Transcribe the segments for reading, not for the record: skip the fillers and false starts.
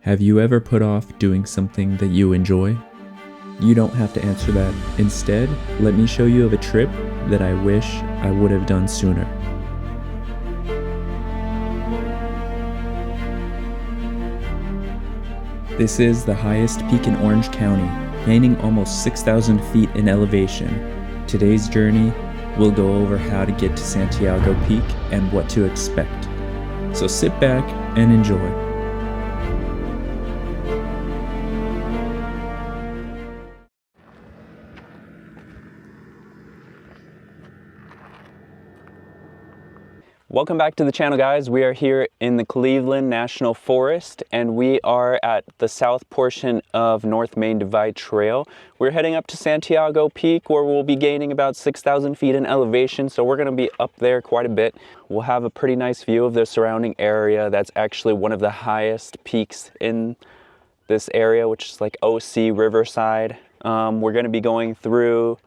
Have you ever put off doing something that you enjoy? You don't have to answer that. Instead, let me show you of a trip that I wish I would have done sooner. This is the highest peak in Orange County, gaining almost 6,000 feet in elevation. Today's journey will go over how to get to Santiago Peak and what to expect. So sit back and enjoy. Welcome back to the channel, guys. We are here in the Cleveland National Forest and we are at the south portion of North Main Divide Trail. We're heading up to Santiago Peak where we'll be gaining about 6,000 feet in elevation, so we're going to be up there quite a bit. We'll have a pretty nice view of the surrounding area. That's actually one of the highest peaks in this area, which is like OC Riverside. We're going to be going through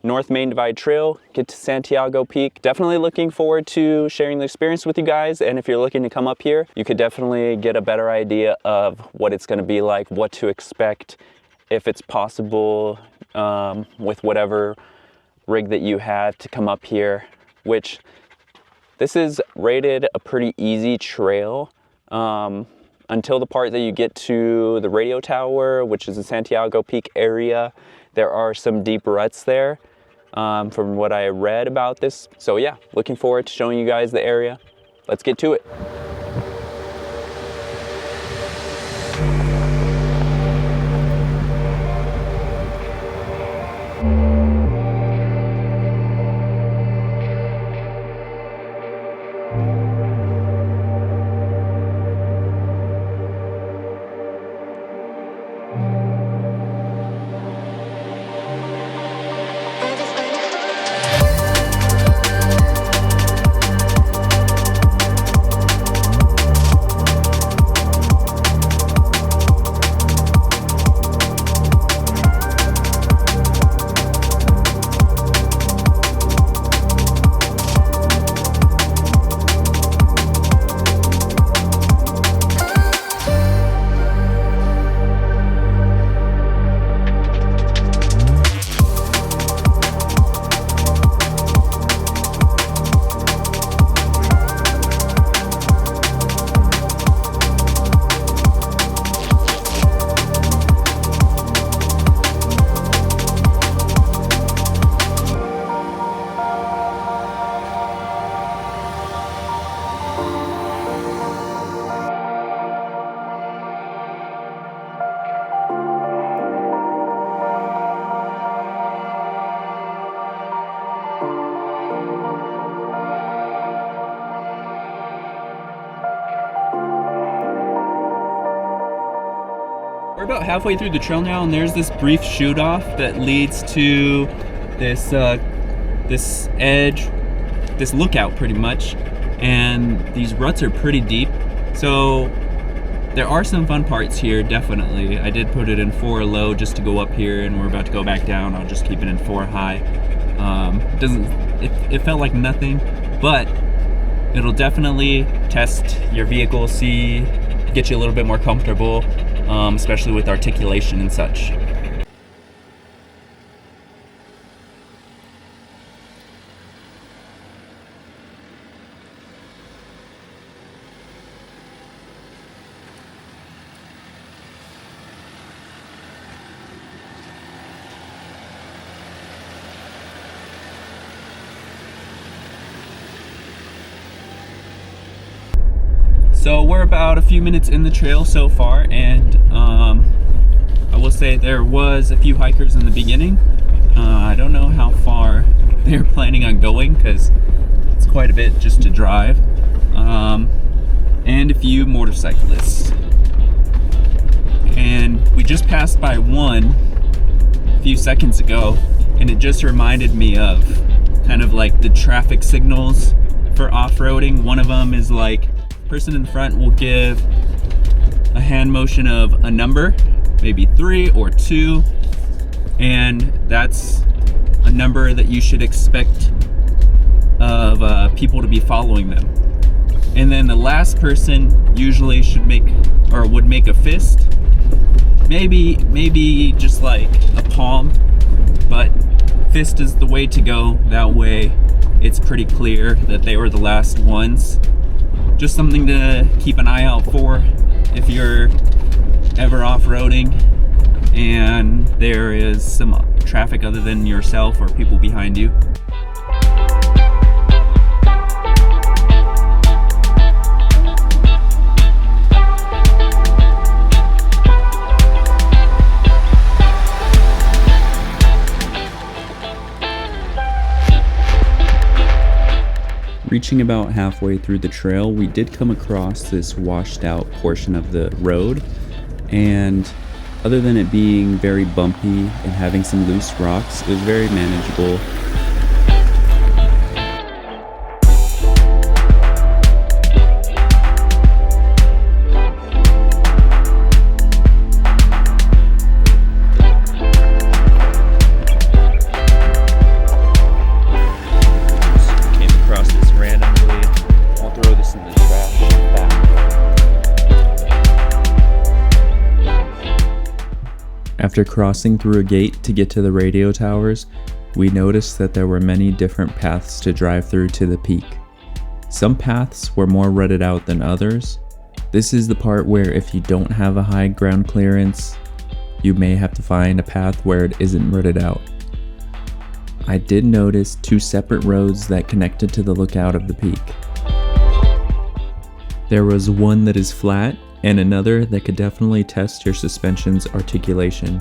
North Main Divide Trail, get to Santiago Peak. Definitely looking forward to sharing the experience with you guys, and if you're looking to come up here, you could definitely get a better idea of what it's going to be like, what to expect, if it's possible with whatever rig that you have to come up here, which this is rated a pretty easy trail until the part that you get to the radio tower, which is the Santiago Peak area. There are some deep ruts there. From what I read about this. So yeah, looking forward to showing you guys the area. Let's get to it. We're about halfway through the trail now, and there's this brief shoot off that leads to this this edge, this lookout pretty much, and these ruts are pretty deep. So there are some fun parts here, definitely. I did put it in 4 low just to go up here, and we're about to go back down. I'll just keep it in 4 high. It felt like nothing, but it'll definitely test your vehicle, get you a little bit more comfortable. Especially with articulation and such. So we're about a few minutes in the trail so far, and I will say there was a few hikers in the beginning. I don't know how far they're planning on going because it's quite a bit just to drive, and a few motorcyclists. And we just passed by one a few seconds ago, and it just reminded me of kind of like the traffic signals for off-roading. One of them is like, person in the front will give a hand motion of a number, maybe 3 or 2, and that's a number that you should expect of people to be following them. And then the last person usually should make, or would make a fist. Maybe just like a palm, but fist is the way to go. That way it's pretty clear that they were the last ones. Just something to keep an eye out for if you're ever off-roading and there is some traffic other than yourself or people behind you. Reaching about halfway through the trail, we did come across this washed out portion of the road, and other than it being very bumpy and having some loose rocks, it was very manageable. After crossing through a gate to get to the radio towers, we noticed that there were many different paths to drive through to the peak. Some paths were more rutted out than others. This is the part where if you don't have a high ground clearance, you may have to find a path where it isn't rutted out. I did notice two separate roads that connected to the lookout of the peak. There was one that is flat and another that could definitely test your suspension's articulation.